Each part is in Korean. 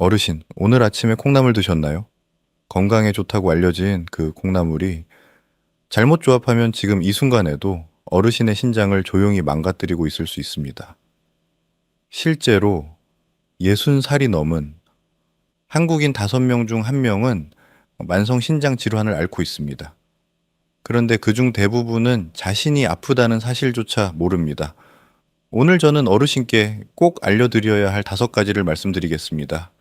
어르신, 오늘 아침에 콩나물 드셨나요? 건강에 좋다고 알려진 그 콩나물이 잘못 조합하면 지금 이 순간에도 어르신의 신장을 조용히 망가뜨리고 있을 수 있습니다. 실제로 60살이 넘은 한국인 5명 중 1명은 만성 신장 질환을 앓고 있습니다. 그런데 그중 대부분은 자신이 아프다는 사실조차 모릅니다. 오늘 저는 어르신께 꼭 알려드려야 할 5가지를 말씀드리겠습니다.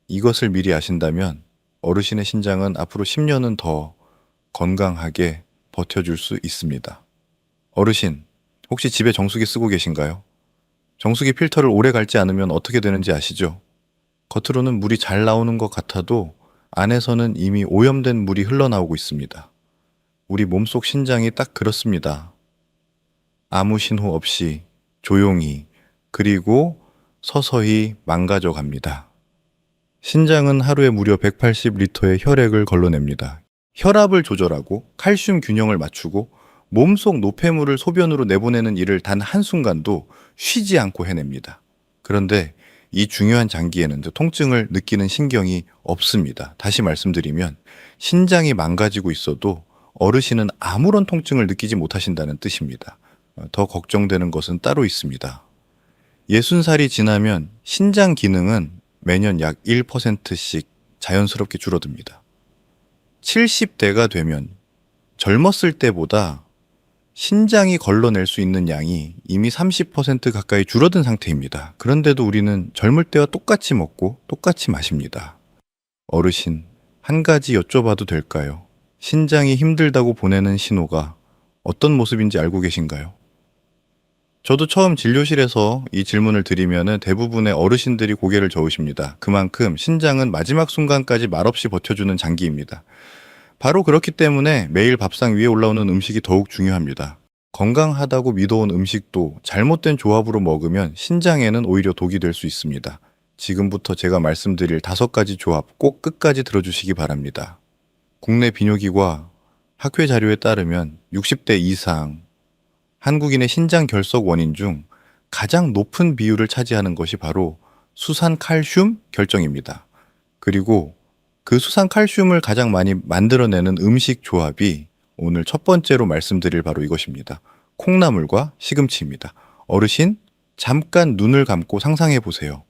이것을 미리 아신다면 어르신의 신장은 앞으로 10년은 더 건강하게 버텨줄 수 있습니다. 어르신, 혹시 집에 정수기 쓰고 계신가요? 정수기 필터를 오래 갈지 않으면 어떻게 되는지 아시죠? 겉으로는 물이 잘 나오는 것 같아도 안에서는 이미 오염된 물이 흘러나오고 있습니다. 우리 몸속 신장이 딱 그렇습니다. 아무 신호 없이 조용히 그리고 서서히 망가져 갑니다. 신장은 하루에 무려 180리터의 혈액을 걸러냅니다. 혈압을 조절하고 칼슘 균형을 맞추고 몸속 노폐물을 소변으로 내보내는 일을 단 한순간도 쉬지 않고 해냅니다. 그런데 이 중요한 장기에는 통증을 느끼는 신경이 없습니다. 다시 말씀드리면 신장이 망가지고 있어도 어르신은 아무런 통증을 느끼지 못하신다는 뜻입니다. 더 걱정되는 것은 따로 있습니다. 60살이 지나면 신장 기능은 매년 약 1%씩 자연스럽게 줄어듭니다. 70대가 되면 젊었을 때보다 신장이 걸러낼 수 있는 양이 이미 30% 가까이 줄어든 상태입니다. 그런데도 우리는 젊을 때와 똑같이 먹고 똑같이 마십니다. 어르신, 한 가지 여쭤봐도 될까요? 신장이 힘들다고 보내는 신호가 어떤 모습인지 알고 계신가요? 저도 처음 진료실에서 이 질문을 드리면 대부분의 어르신들이 고개를 저으십니다. 그만큼 신장은 마지막 순간까지 말없이 버텨주는 장기입니다. 바로 그렇기 때문에 매일 밥상 위에 올라오는 음식이 더욱 중요합니다. 건강하다고 믿어온 음식도 잘못된 조합으로 먹으면 신장에는 오히려 독이 될 수 있습니다. 지금부터 제가 말씀드릴 5가지 조합 꼭 끝까지 들어주시기 바랍니다. 국내 비뇨기과 학회 자료에 따르면 60대 이상 한국인의 신장 결석 원인 중 가장 높은 비율을 차지하는 것이 바로 수산칼슘 결정입니다. 그리고 그 수산칼슘을 가장 많이 만들어내는 음식 조합이 오늘 첫 번째로 말씀드릴 바로 이것입니다. 콩나물과 시금치입니다. 어르신, 잠깐 눈을 감고 상상해 보세요.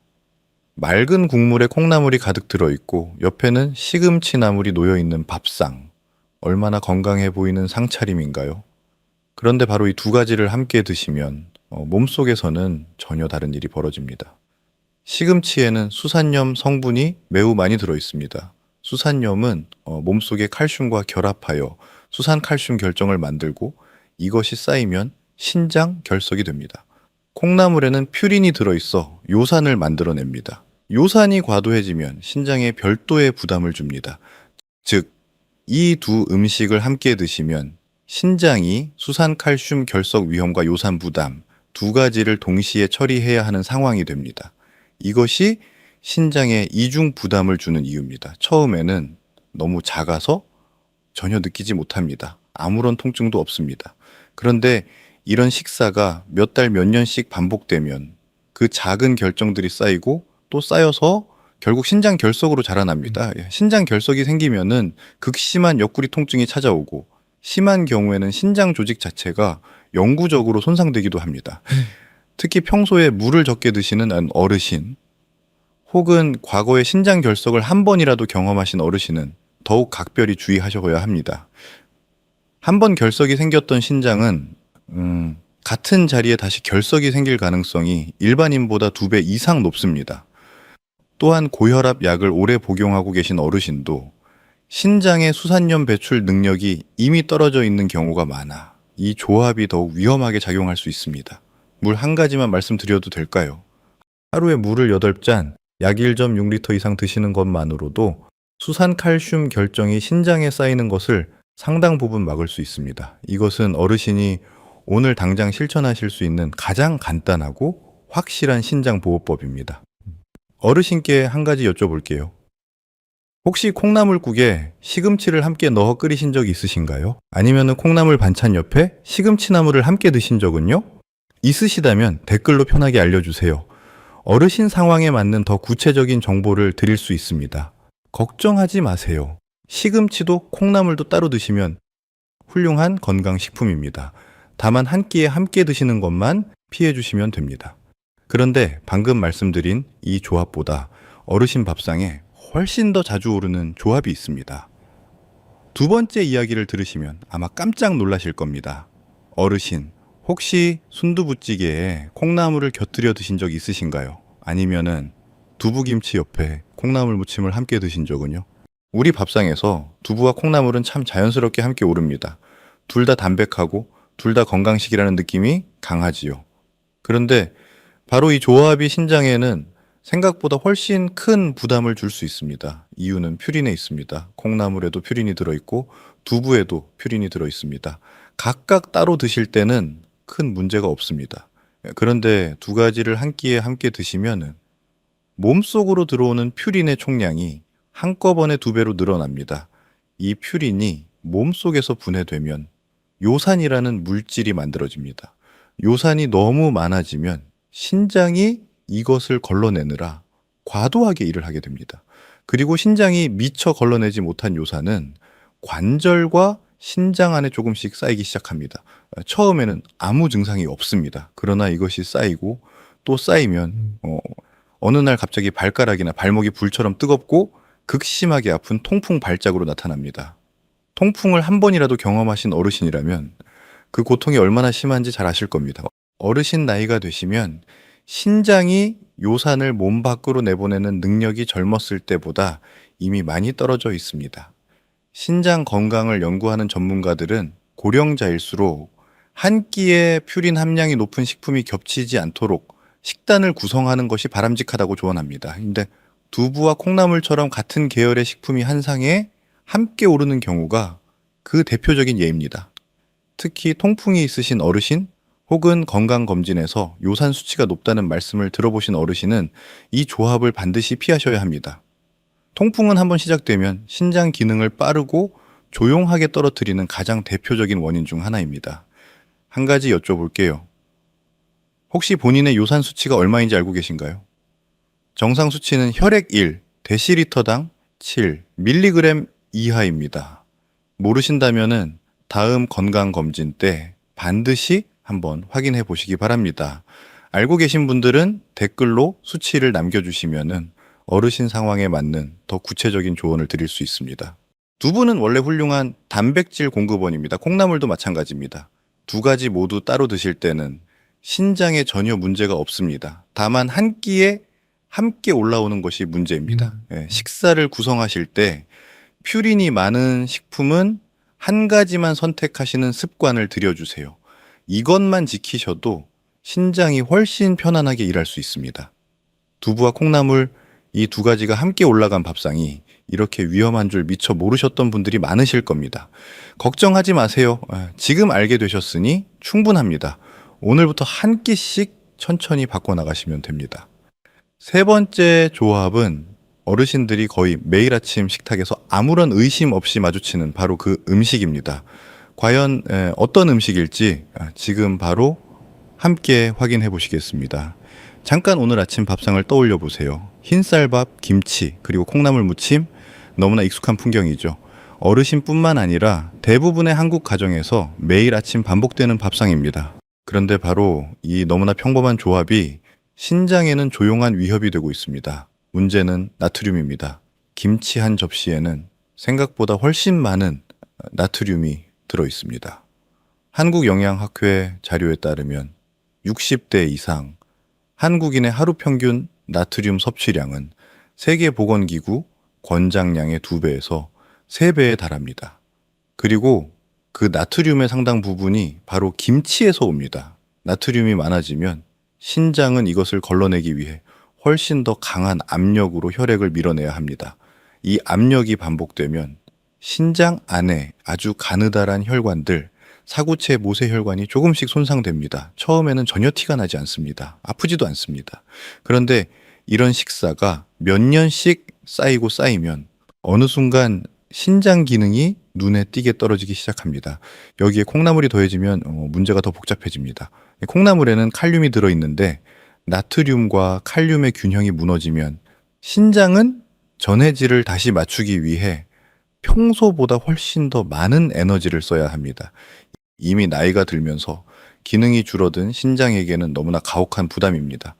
맑은 국물에 콩나물이 가득 들어있고 옆에는 시금치 나물이 놓여있는 밥상. 얼마나 건강해 보이는 상차림인가요? 그런데 바로 이 2가지를 함께 드시면 몸속에서는 전혀 다른 일이 벌어집니다. 시금치에는 수산염 성분이 매우 많이 들어있습니다. 수산염은 몸속의 칼슘과 결합하여 수산칼슘 결정을 만들고 이것이 쌓이면 신장 결석이 됩니다. 콩나물에는 퓨린이 들어있어 요산을 만들어냅니다. 요산이 과도해지면 신장에 별도의 부담을 줍니다. 즉, 이 2 음식을 함께 드시면 신장이 수산칼슘 결석 위험과 요산 부담 2가지를 동시에 처리해야 하는 상황이 됩니다. 이것이 신장에 이중 부담을 주는 이유입니다. 처음에는 너무 작아서 전혀 느끼지 못합니다. 아무런 통증도 없습니다. 그런데 이런 식사가 몇 달, 몇 년씩 반복되면 그 작은 결정들이 쌓이고 또 쌓여서 결국 신장 결석으로 자라납니다. 신장 결석이 생기면은 극심한 옆구리 통증이 찾아오고 심한 경우에는 신장 조직 자체가 영구적으로 손상되기도 합니다. 특히 평소에 물을 적게 드시는 어르신 혹은 과거에 신장 결석을 한 번이라도 경험하신 어르신은 더욱 각별히 주의하셔야 합니다. 한 번 결석이 생겼던 신장은 같은 자리에 다시 결석이 생길 가능성이 일반인보다 2배 이상 높습니다. 또한 고혈압 약을 오래 복용하고 계신 어르신도 신장의 수산염 배출 능력이 이미 떨어져 있는 경우가 많아 이 조합이 더욱 위험하게 작용할 수 있습니다. 물 한 가지만 말씀드려도 될까요? 하루에 물을 8잔, 약 1.6리터 이상 드시는 것만으로도 수산칼슘 결정이 신장에 쌓이는 것을 상당 부분 막을 수 있습니다. 이것은 어르신이 오늘 당장 실천하실 수 있는 가장 간단하고 확실한 신장 보호법입니다. 어르신께 한 가지 여쭤볼게요. 혹시 콩나물국에 시금치를 함께 넣어 끓이신 적 있으신가요? 아니면 콩나물 반찬 옆에 시금치나물을 함께 드신 적은요? 있으시다면 댓글로 편하게 알려주세요. 어르신 상황에 맞는 더 구체적인 정보를 드릴 수 있습니다. 걱정하지 마세요. 시금치도 콩나물도 따로 드시면 훌륭한 건강식품입니다. 다만 한 끼에 함께 드시는 것만 피해 주시면 됩니다. 그런데 방금 말씀드린 이 조합보다 어르신 밥상에 훨씬 더 자주 오르는 조합이 있습니다. 두 번째 이야기를 들으시면 아마 깜짝 놀라실 겁니다. 어르신, 혹시 순두부찌개에 콩나물을 곁들여 드신 적 있으신가요? 아니면은 두부김치 옆에 콩나물 무침을 함께 드신 적은요? 우리 밥상에서 두부와 콩나물은 참 자연스럽게 함께 오릅니다. 둘 다 담백하고 둘 다 건강식이라는 느낌이 강하지요. 그런데 바로 이 조합이 신장에는 생각보다 훨씬 큰 부담을 줄 수 있습니다. 이유는 퓨린에 있습니다. 콩나물에도 퓨린이 들어있고 두부에도 퓨린이 들어있습니다. 각각 따로 드실 때는 큰 문제가 없습니다. 그런데 두 가지를 한 끼에 함께 드시면은 몸속으로 들어오는 퓨린의 총량이 한꺼번에 2배로 늘어납니다. 이 퓨린이 몸속에서 분해되면 요산이라는 물질이 만들어집니다. 요산이 너무 많아지면 신장이 이것을 걸러내느라 과도하게 일을 하게 됩니다. 그리고 신장이 미처 걸러내지 못한 요산은 관절과 신장 안에 조금씩 쌓이기 시작합니다. 처음에는 아무 증상이 없습니다. 그러나 이것이 쌓이고 또 쌓이면 어느 날 갑자기 발가락이나 발목이 불처럼 뜨겁고 극심하게 아픈 통풍 발작으로 나타납니다. 통풍을 한 번이라도 경험하신 어르신이라면 그 고통이 얼마나 심한지 잘 아실 겁니다. 어르신 나이가 되시면 신장이 요산을 몸 밖으로 내보내는 능력이 젊었을 때보다 이미 많이 떨어져 있습니다. 신장 건강을 연구하는 전문가들은 고령자일수록 한 끼에 퓨린 함량이 높은 식품이 겹치지 않도록 식단을 구성하는 것이 바람직하다고 조언합니다. 근데 두부와 콩나물처럼 같은 계열의 식품이 한 상에 함께 오르는 경우가 그 대표적인 예입니다. 특히 통풍이 있으신 어르신 혹은 건강검진에서 요산 수치가 높다는 말씀을 들어보신 어르신은 이 조합을 반드시 피하셔야 합니다. 통풍은 한번 시작되면 신장 기능을 빠르고 조용하게 떨어뜨리는 가장 대표적인 원인 중 하나입니다. 한 가지 여쭤볼게요. 혹시 본인의 요산 수치가 얼마인지 알고 계신가요? 정상 수치는 혈액 1, 데시리터당 7, 밀리그램 이하입니다. 모르신다면은 다음 건강검진 때 반드시 한번 확인해 보시기 바랍니다. 알고 계신 분들은 댓글로 수치를 남겨주시면은 어르신 상황에 맞는 더 구체적인 조언을 드릴 수 있습니다. 두부는 원래 훌륭한 단백질 공급원입니다. 콩나물도 마찬가지입니다. 두 가지 모두 따로 드실 때는 신장에 전혀 문제가 없습니다. 다만 한 끼에 함께 올라오는 것이 문제입니다. 식사를 구성하실 때 퓨린이 많은 식품은 한 가지만 선택하시는 습관을 들여주세요. 이것만 지키셔도 신장이 훨씬 편안하게 일할 수 있습니다. 두부와 콩나물 이 두 가지가 함께 올라간 밥상이 이렇게 위험한 줄 미처 모르셨던 분들이 많으실 겁니다. 걱정하지 마세요. 지금 알게 되셨으니 충분합니다. 오늘부터 한 끼씩 천천히 바꿔나가시면 됩니다. 세 번째 조합은 어르신들이 거의 매일 아침 식탁에서 아무런 의심 없이 마주치는 바로 그 음식입니다. 과연 어떤 음식일지 지금 바로 함께 확인해 보시겠습니다. 잠깐 오늘 아침 밥상을 떠올려 보세요. 흰쌀밥, 김치, 그리고 콩나물 무침, 너무나 익숙한 풍경이죠. 어르신뿐만 아니라 대부분의 한국 가정에서 매일 아침 반복되는 밥상입니다. 그런데 바로 이 너무나 평범한 조합이 신장에는 조용한 위협이 되고 있습니다. 문제는 나트륨입니다. 김치 한 접시에는 생각보다 훨씬 많은 나트륨이 들어 있습니다. 한국영양학회 자료에 따르면 60대 이상 한국인의 하루 평균 나트륨 섭취량은 세계보건기구 권장량의 2배에서 3배에 달합니다. 그리고 그 나트륨의 상당 부분이 바로 김치에서 옵니다. 나트륨이 많아지면 신장은 이것을 걸러내기 위해 훨씬 더 강한 압력으로 혈액을 밀어내야 합니다. 이 압력이 반복되면 신장 안에 아주 가느다란 혈관들, 사구체 모세혈관이 조금씩 손상됩니다. 처음에는 전혀 티가 나지 않습니다. 아프지도 않습니다. 그런데 이런 식사가 몇 년씩 쌓이고 쌓이면 어느 순간 신장 기능이 눈에 띄게 떨어지기 시작합니다. 여기에 콩나물이 더해지면 문제가 더 복잡해집니다. 콩나물에는 칼륨이 들어있는데 나트륨과 칼륨의 균형이 무너지면 신장은 전해질을 다시 맞추기 위해 평소보다 훨씬 더 많은 에너지를 써야 합니다. 이미 나이가 들면서 기능이 줄어든 신장에게는 너무나 가혹한 부담입니다.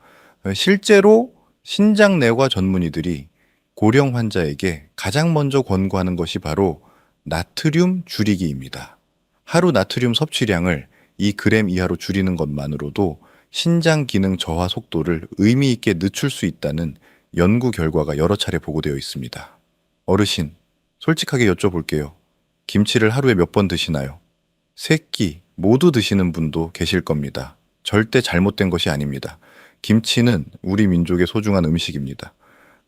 실제로 신장내과 전문의들이 고령 환자에게 가장 먼저 권고하는 것이 바로 나트륨 줄이기입니다. 하루 나트륨 섭취량을 2g 이하로 줄이는 것만으로도 신장 기능 저하 속도를 의미 있게 늦출 수 있다는 연구 결과가 여러 차례 보고되어 있습니다. 어르신, 솔직하게 여쭤볼게요. 김치를 하루에 몇 번 드시나요? 3끼 모두 드시는 분도 계실 겁니다. 절대 잘못된 것이 아닙니다. 김치는 우리 민족의 소중한 음식입니다.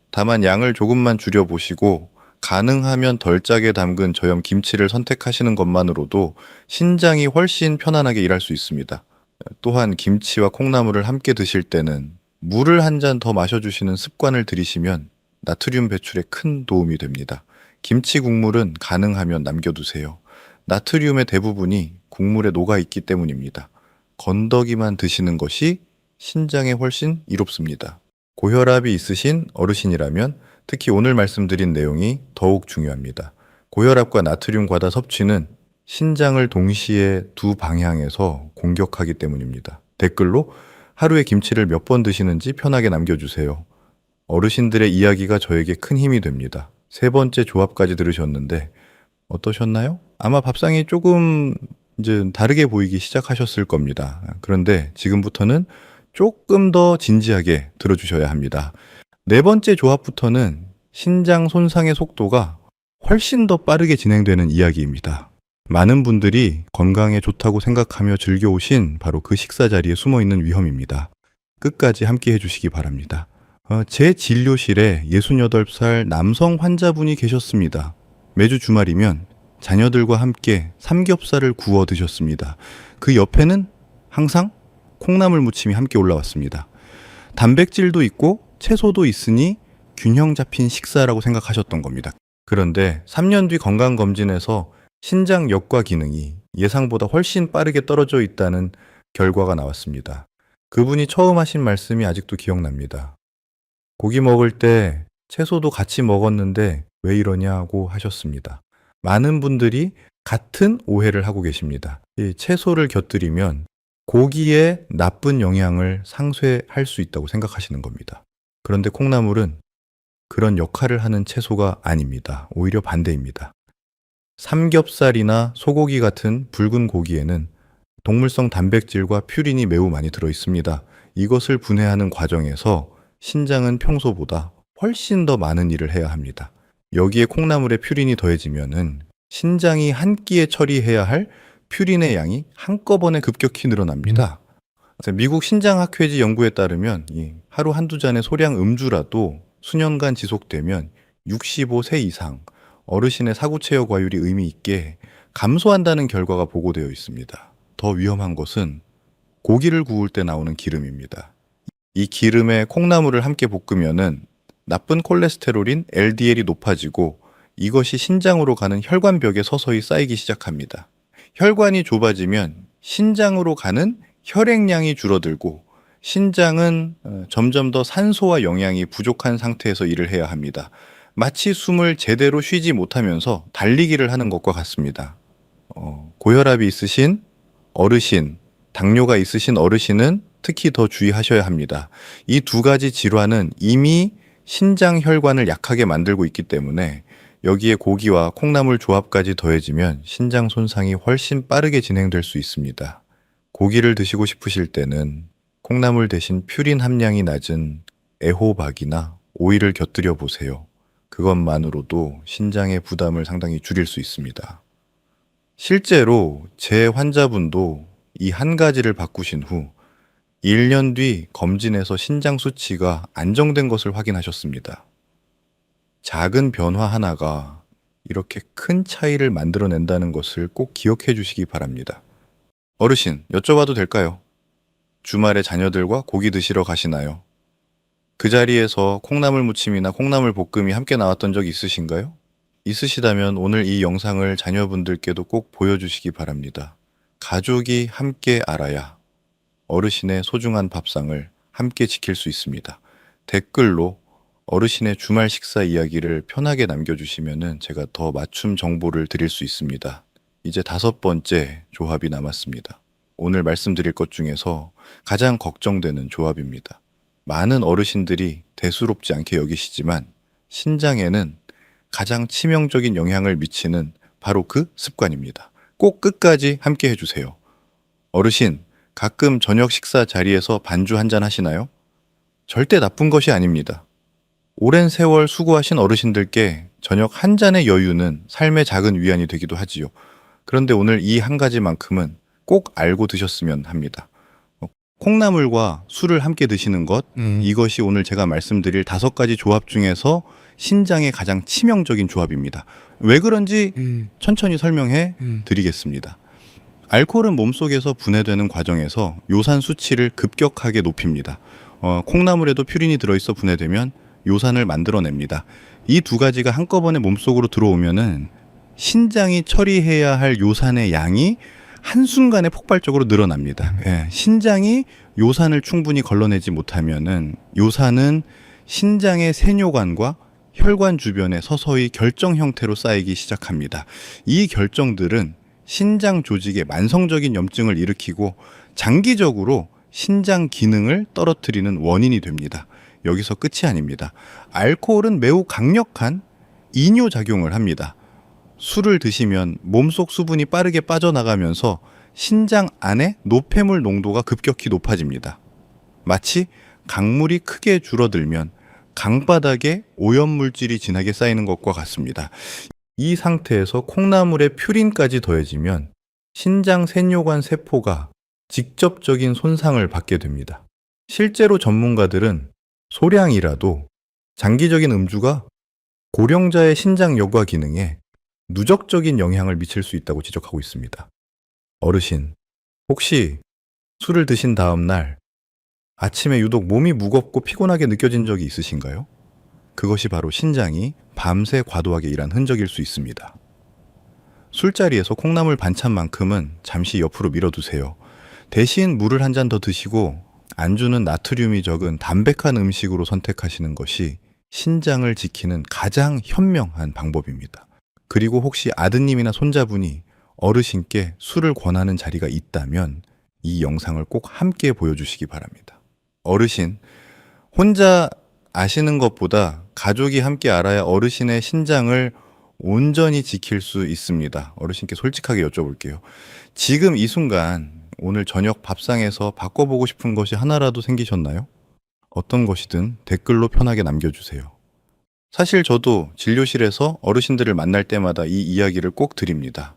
다만 양을 조금만 줄여보시고 가능하면 덜 짜게 담근 저염 김치를 선택하시는 것만으로도 신장이 훨씬 편안하게 일할 수 있습니다. 또한 김치와 콩나물을 함께 드실 때는 물을 한 잔 더 마셔주시는 습관을 들이시면 나트륨 배출에 큰 도움이 됩니다. 김치 국물은 가능하면 남겨두세요. 나트륨의 대부분이 국물에 녹아있기 때문입니다. 건더기만 드시는 것이 신장에 훨씬 이롭습니다. 고혈압이 있으신 어르신이라면 특히 오늘 말씀드린 내용이 더욱 중요합니다. 고혈압과 나트륨 과다 섭취는 신장을 동시에 두 방향에서 공격하기 때문입니다. 댓글로 하루에 김치를 몇 번 드시는지 편하게 남겨주세요. 어르신들의 이야기가 저에게 큰 힘이 됩니다. 3번째 조합까지 들으셨는데 어떠셨나요? 아마 밥상이 조금 이제 다르게 보이기 시작하셨을 겁니다. 그런데 지금부터는 조금 더 진지하게 들어주셔야 합니다. 4번째 조합부터는 신장 손상의 속도가 훨씬 더 빠르게 진행되는 이야기입니다. 많은 분들이 건강에 좋다고 생각하며 즐겨오신 바로 그 식사 자리에 숨어있는 위험입니다. 끝까지 함께 해주시기 바랍니다. 제 진료실에 68살 남성 환자분이 계셨습니다. 매주 주말이면 자녀들과 함께 삼겹살을 구워 드셨습니다. 그 옆에는 항상 콩나물 무침이 함께 올라왔습니다. 단백질도 있고 채소도 있으니 균형 잡힌 식사라고 생각하셨던 겁니다. 그런데 3년 뒤 건강검진에서 신장 역과 기능이 예상보다 훨씬 빠르게 떨어져 있다는 결과가 나왔습니다. 그분이 처음 하신 말씀이 아직도 기억납니다. 고기 먹을 때 채소도 같이 먹었는데 왜 이러냐고 하셨습니다. 많은 분들이 같은 오해를 하고 계십니다. 이 채소를 곁들이면 고기의 나쁜 영향을 상쇄할 수 있다고 생각하시는 겁니다. 그런데 콩나물은 그런 역할을 하는 채소가 아닙니다. 오히려 반대입니다. 삼겹살이나 소고기 같은 붉은 고기에는 동물성 단백질과 퓨린이 매우 많이 들어 있습니다. 이것을 분해하는 과정에서 신장은 평소보다 훨씬 더 많은 일을 해야 합니다. 여기에 콩나물에 퓨린이 더해지면은 신장이 한 끼에 처리해야 할 퓨린의 양이 한꺼번에 급격히 늘어납니다. 미국 신장학회지 연구에 따르면 하루 한두 잔의 소량 음주라도 수년간 지속되면 65세 이상 어르신의 사구체여 과율이 의미 있게 감소한다는 결과가 보고되어 있습니다. 더 위험한 것은 고기를 구울 때 나오는 기름입니다. 이 기름에 콩나물을 함께 볶으면은 나쁜 콜레스테롤인 LDL이 높아지고 이것이 신장으로 가는 혈관벽에 서서히 쌓이기 시작합니다. 혈관이 좁아지면 신장으로 가는 혈액량이 줄어들고 신장은 점점 더 산소와 영양이 부족한 상태에서 일을 해야 합니다. 마치 숨을 제대로 쉬지 못하면서 달리기를 하는 것과 같습니다. 고혈압이 있으신 어르신, 당뇨가 있으신 어르신은 특히 더 주의하셔야 합니다. 이 두 가지 질환은 이미 신장 혈관을 약하게 만들고 있기 때문에 여기에 고기와 콩나물 조합까지 더해지면 신장 손상이 훨씬 빠르게 진행될 수 있습니다. 고기를 드시고 싶으실 때는 콩나물 대신 퓨린 함량이 낮은 애호박이나 오이를 곁들여 보세요. 그것만으로도 신장의 부담을 상당히 줄일 수 있습니다. 실제로 제 환자분도 이 한 가지를 바꾸신 후 1년 뒤 검진에서 신장 수치가 안정된 것을 확인하셨습니다. 작은 변화 하나가 이렇게 큰 차이를 만들어낸다는 것을 꼭 기억해 주시기 바랍니다. 어르신, 여쭤봐도 될까요? 주말에 자녀들과 고기 드시러 가시나요? 그 자리에서 콩나물 무침이나 콩나물 볶음이 함께 나왔던 적 있으신가요? 있으시다면 오늘 이 영상을 자녀분들께도 꼭 보여주시기 바랍니다. 가족이 함께 알아야 어르신의 소중한 밥상을 함께 지킬 수 있습니다. 댓글로 어르신의 주말 식사 이야기를 편하게 남겨주시면 제가 더 맞춤 정보를 드릴 수 있습니다. 이제 5번째 조합이 남았습니다. 오늘 말씀드릴 것 중에서 가장 걱정되는 조합입니다. 많은 어르신들이 대수롭지 않게 여기시지만 신장에는 가장 치명적인 영향을 미치는 바로 그 습관입니다. 꼭 끝까지 함께 해주세요. 어르신, 가끔 저녁 식사 자리에서 반주 한잔 하시나요? 절대 나쁜 것이 아닙니다. 오랜 세월 수고하신 어르신들께 저녁 한 잔의 여유는 삶의 작은 위안이 되기도 하지요. 그런데 오늘 이 한 가지만큼은 꼭 알고 드셨으면 합니다. 콩나물과 술을 함께 드시는 것, 이것이 오늘 제가 말씀드릴 5가지 조합 중에서 신장에 가장 치명적인 조합입니다. 왜 그런지 천천히 설명해 드리겠습니다. 알코올은 몸속에서 분해되는 과정에서 요산 수치를 급격하게 높입니다. 콩나물에도 퓨린이 들어있어 분해되면 요산을 만들어냅니다. 이 2가지가 한꺼번에 몸속으로 들어오면은 신장이 처리해야 할 요산의 양이 한순간에 폭발적으로 늘어납니다. 예, 신장이 요산을 충분히 걸러내지 못하면은 요산은 신장의 세뇨관과 혈관 주변에 서서히 결정 형태로 쌓이기 시작합니다. 이 결정들은 신장 조직에 만성적인 염증을 일으키고 장기적으로 신장 기능을 떨어뜨리는 원인이 됩니다. 여기서 끝이 아닙니다. 알코올은 매우 강력한 이뇨작용을 합니다. 술을 드시면 몸속 수분이 빠르게 빠져나가면서 신장 안에 노폐물 농도가 급격히 높아집니다. 마치 강물이 크게 줄어들면 강바닥에 오염물질이 진하게 쌓이는 것과 같습니다. 이 상태에서 콩나물에 퓨린까지 더해지면 신장 세뇨관 세포가 직접적인 손상을 받게 됩니다. 실제로 전문가들은 소량이라도 장기적인 음주가 고령자의 신장 여과 기능에 누적적인 영향을 미칠 수 있다고 지적하고 있습니다. 어르신, 혹시 술을 드신 다음 날 아침에 유독 몸이 무겁고 피곤하게 느껴진 적이 있으신가요? 그것이 바로 신장이 밤새 과도하게 일한 흔적일 수 있습니다. 술자리에서 콩나물 반찬만큼은 잠시 옆으로 밀어두세요. 대신 물을 한 잔 더 드시고 안주는 나트륨이 적은 담백한 음식으로 선택하시는 것이 신장을 지키는 가장 현명한 방법입니다. 그리고 혹시 아드님이나 손자분이 어르신께 술을 권하는 자리가 있다면 이 영상을 꼭 함께 보여주시기 바랍니다. 어르신, 혼자 아시는 것보다 가족이 함께 알아야 어르신의 신장을 온전히 지킬 수 있습니다. 어르신께 솔직하게 여쭤볼게요. 지금 이 순간 오늘 저녁 밥상에서 바꿔보고 싶은 것이 하나라도 생기셨나요? 어떤 것이든 댓글로 편하게 남겨주세요. 사실 저도 진료실에서 어르신들을 만날 때마다 이 이야기를 꼭 드립니다.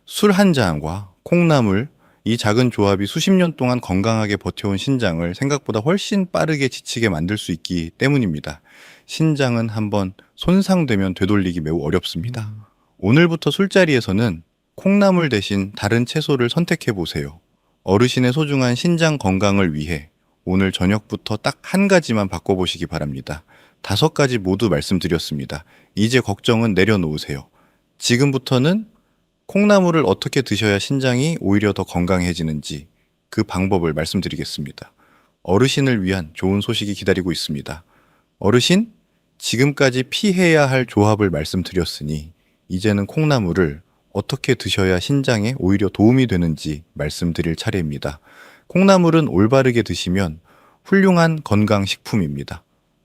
술 한 잔과 콩나물, 이 작은 조합이 수십 년 동안 건강하게 버텨온 신장을 생각보다 훨씬 빠르게 지치게 만들 수 있기 때문입니다. 신장은 한번 손상되면 되돌리기 매우 어렵습니다. 오늘부터 술자리에서는 콩나물 대신 다른 채소를 선택해 보세요. 어르신의 소중한 신장 건강을 위해 오늘 저녁부터 딱 한 가지만 바꿔보시기 바랍니다. 5가지 모두 말씀드렸습니다. 이제 걱정은 내려놓으세요. 지금부터는 콩나물을 어떻게 드셔야 신장이 오히려 더 건강해지는지 그 방법을 말씀드리겠습니다. 어르신을 위한 좋은 소식이 기다리고 있습니다. 어르신, 지금까지 피해야 할 조합을 말씀드렸으니 이제는 콩나물을 어떻게 드셔야 신장에 오히려 도움이 되는지 말씀드릴 차례입니다. 콩나물은 올바르게 드시면 훌륭한 건강식품입니다.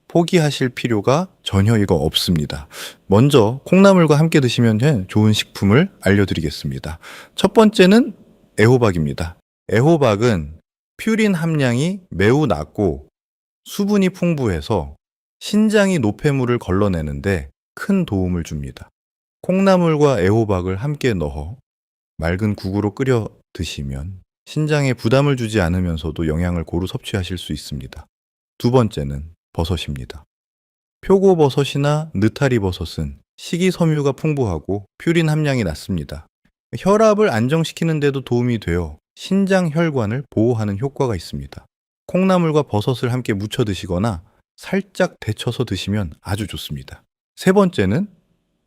포기하실 필요가 전혀 이거 없습니다. 먼저 콩나물과 함께 드시면 좋은 식품을 알려드리겠습니다. 첫 번째는 애호박입니다. 애호박은 퓨린 함량이 매우 낮고 수분이 풍부해서 신장이 노폐물을 걸러내는데 큰 도움을 줍니다. 콩나물과 애호박을 함께 넣어 맑은 국으로 끓여 드시면 신장에 부담을 주지 않으면서도 영양을 고루 섭취하실 수 있습니다. 2번째는 버섯입니다. 표고버섯이나 느타리버섯은 식이섬유가 풍부하고 퓨린 함량이 낮습니다. 혈압을 안정시키는 데도 도움이 되어 신장 혈관을 보호하는 효과가 있습니다. 콩나물과 버섯을 함께 무쳐 드시거나 살짝 데쳐서 드시면 아주 좋습니다. 3번째는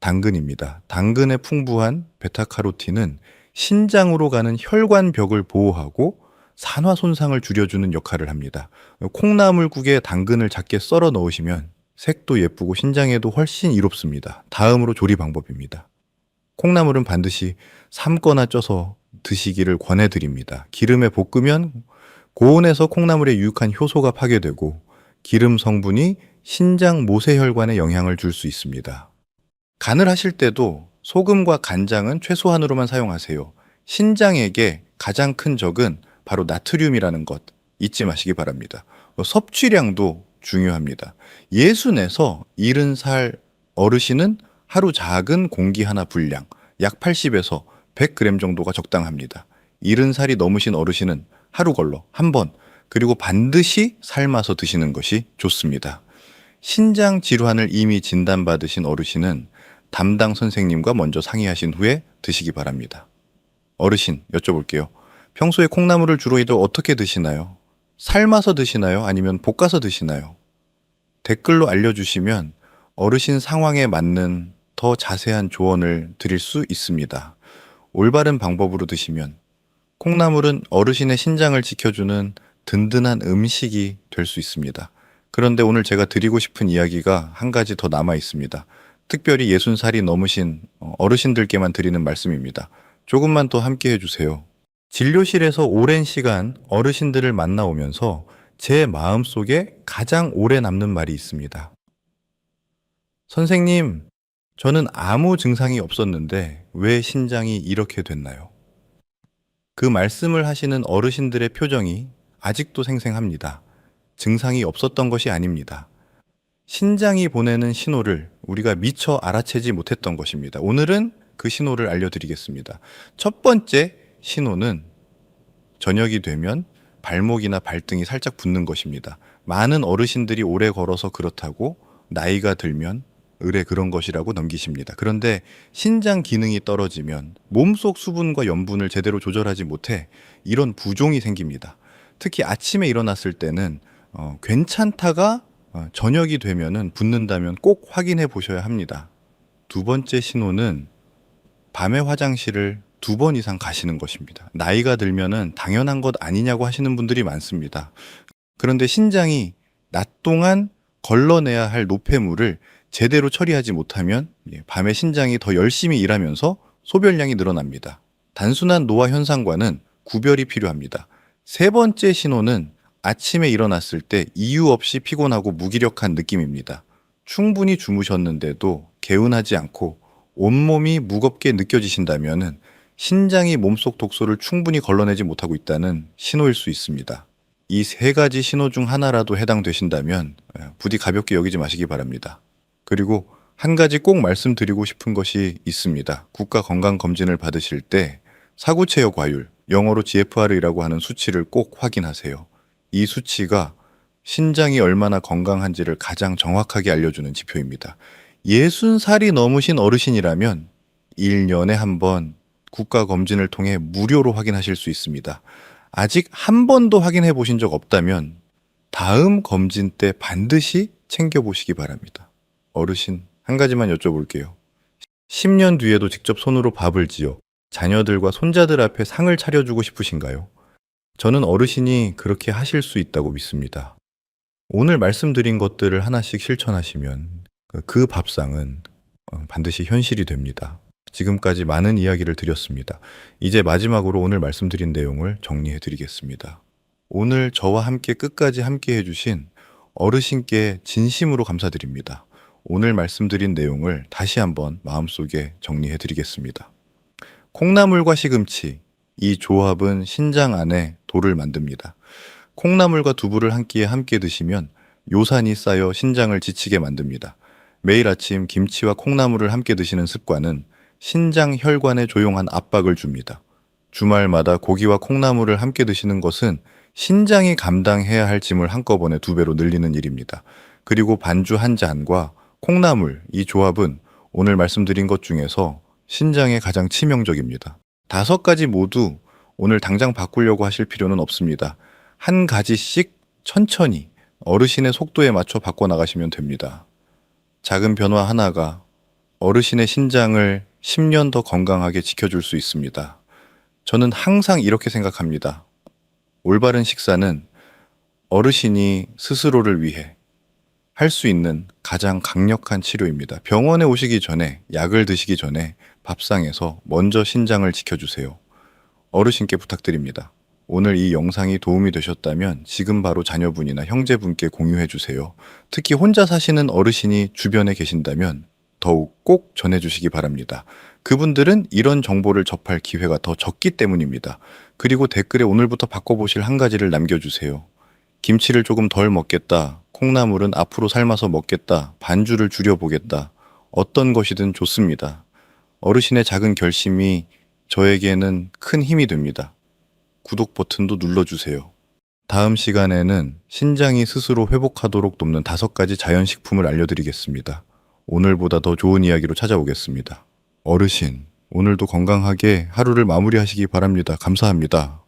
당근입니다. 당근에 풍부한 베타카로틴은 신장으로 가는 혈관벽을 보호하고 산화 손상을 줄여주는 역할을 합니다. 콩나물국에 당근을 작게 썰어 넣으시면 색도 예쁘고 신장에도 훨씬 이롭습니다. 다음으로 조리 방법입니다. 콩나물은 반드시 삶거나 쪄서 드시기를 권해드립니다. 기름에 볶으면 고온에서 콩나물의 유익한 효소가 파괴되고 기름 성분이 신장 모세혈관에 영향을 줄 수 있습니다. 간을 하실 때도 소금과 간장은 최소한으로만 사용하세요. 신장에게 가장 큰 적은 바로 나트륨이라는 것 잊지 마시기 바랍니다. 섭취량도 중요합니다. 60에서 70살 어르신은 하루 작은 공기 하나 분량, 약 80에서 100g 정도가 적당합니다. 70살이 넘으신 어르신은 하루 걸러 한 번, 그리고 반드시 삶아서 드시는 것이 좋습니다. 신장 질환을 이미 진단받으신 어르신은 담당 선생님과 먼저 상의하신 후에 드시기 바랍니다. 어르신, 여쭤볼게요. 평소에 콩나물을 주로 어떻게 드시나요? 삶아서 드시나요? 아니면 볶아서 드시나요? 댓글로 알려주시면 어르신 상황에 맞는 더 자세한 조언을 드릴 수 있습니다. 올바른 방법으로 드시면 콩나물은 어르신의 신장을 지켜주는 든든한 음식이 될 수 있습니다. 그런데 오늘 제가 드리고 싶은 이야기가 한 가지 더 남아 있습니다. 특별히 60살이 넘으신 어르신들께만 드리는 말씀입니다. 조금만 더 함께 해주세요. 진료실에서 오랜 시간 어르신들을 만나오면서 제 마음속에 가장 오래 남는 말이 있습니다. 선생님, 저는 아무 증상이 없었는데 왜 신장이 이렇게 됐나요? 그 말씀을 하시는 어르신들의 표정이 아직도 생생합니다. 증상이 없었던 것이 아닙니다. 신장이 보내는 신호를 우리가 미처 알아채지 못했던 것입니다. 오늘은 그 신호를 알려드리겠습니다. 첫 번째 신호는 저녁이 되면 발목이나 발등이 살짝 붓는 것입니다. 많은 어르신들이 오래 걸어서 그렇다고 나이가 들면 의례 그런 것이라고 넘기십니다. 그런데 신장 기능이 떨어지면 몸속 수분과 염분을 제대로 조절하지 못해 이런 부종이 생깁니다. 특히 아침에 일어났을 때는 괜찮다가 저녁이 되면은 붓는다면 꼭 확인해 보셔야 합니다. 두 번째 신호는 밤에 화장실을 2번 이상 가시는 것입니다. 나이가 들면은 당연한 것 아니냐고 하시는 분들이 많습니다. 그런데 신장이 낮 동안 걸러내야 할 노폐물을 제대로 처리하지 못하면 밤에 신장이 더 열심히 일하면서 소변량이 늘어납니다. 단순한 노화 현상과는 구별이 필요합니다. 세 번째 신호는 아침에 일어났을 때 이유 없이 피곤하고 무기력한 느낌입니다. 충분히 주무셨는데도 개운하지 않고 온몸이 무겁게 느껴지신다면 신장이 몸속 독소를 충분히 걸러내지 못하고 있다는 신호일 수 있습니다. 이 세 가지 신호 중 하나라도 해당되신다면 부디 가볍게 여기지 마시기 바랍니다. 그리고 한 가지 꼭 말씀드리고 싶은 것이 있습니다. 국가건강검진을 받으실 때 사구체여 과율, 영어로 GFR이라고 하는 수치를 꼭 확인하세요. 이 수치가 신장이 얼마나 건강한지를 가장 정확하게 알려주는 지표입니다. 60살이 넘으신 어르신이라면 1년에 한 번 국가검진을 통해 무료로 확인하실 수 있습니다. 아직 한 번도 확인해 보신 적 없다면 다음 검진 때 반드시 챙겨보시기 바랍니다. 어르신, 한 가지만 여쭤볼게요. 10년 뒤에도 직접 손으로 밥을 지어 자녀들과 손자들 앞에 상을 차려주고 싶으신가요? 저는 어르신이 그렇게 하실 수 있다고 믿습니다. 오늘 말씀드린 것들을 하나씩 실천하시면 그 밥상은 반드시 현실이 됩니다. 지금까지 많은 이야기를 드렸습니다. 이제 마지막으로 오늘 말씀드린 내용을 정리해 드리겠습니다. 오늘 저와 함께 끝까지 함께 해주신 어르신께 진심으로 감사드립니다. 오늘 말씀드린 내용을 다시 한번 마음속에 정리해 드리겠습니다. 콩나물과 시금치, 이 조합은 신장 안에 돌을 만듭니다. 콩나물과 두부를 한 끼에 함께 드시면 요산이 쌓여 신장을 지치게 만듭니다. 매일 아침 김치와 콩나물을 함께 드시는 습관은 신장 혈관에 조용한 압박을 줍니다. 주말마다 고기와 콩나물을 함께 드시는 것은 신장이 감당해야 할 짐을 한꺼번에 2배로 늘리는 일입니다. 그리고 반주 한 잔과 콩나물, 이 조합은 오늘 말씀드린 것 중에서 신장에 가장 치명적입니다. 5가지 모두 오늘 당장 바꾸려고 하실 필요는 없습니다. 한 가지씩 천천히 어르신의 속도에 맞춰 바꿔나가시면 됩니다. 작은 변화 하나가 어르신의 신장을 10년 더 건강하게 지켜줄 수 있습니다. 저는 항상 이렇게 생각합니다. 올바른 식사는 어르신이 스스로를 위해 할 수 있는 가장 강력한 치료입니다. 병원에 오시기 전에, 약을 드시기 전에 밥상에서 먼저 신장을 지켜주세요. 어르신께 부탁드립니다. 오늘 이 영상이 도움이 되셨다면 지금 바로 자녀분이나 형제분께 공유해 주세요. 특히 혼자 사시는 어르신이 주변에 계신다면 더욱 꼭 전해주시기 바랍니다. 그분들은 이런 정보를 접할 기회가 더 적기 때문입니다. 그리고 댓글에 오늘부터 바꿔보실 한 가지를 남겨주세요. 김치를 조금 덜 먹겠다. 콩나물은 앞으로 삶아서 먹겠다. 반주를 줄여보겠다. 어떤 것이든 좋습니다. 어르신의 작은 결심이 저에게는 큰 힘이 됩니다. 구독 버튼도 눌러주세요. 다음 시간에는 신장이 스스로 회복하도록 돕는 5가지 자연식품을 알려드리겠습니다. 오늘보다 더 좋은 이야기로 찾아오겠습니다. 어르신, 오늘도 건강하게 하루를 마무리하시기 바랍니다. 감사합니다.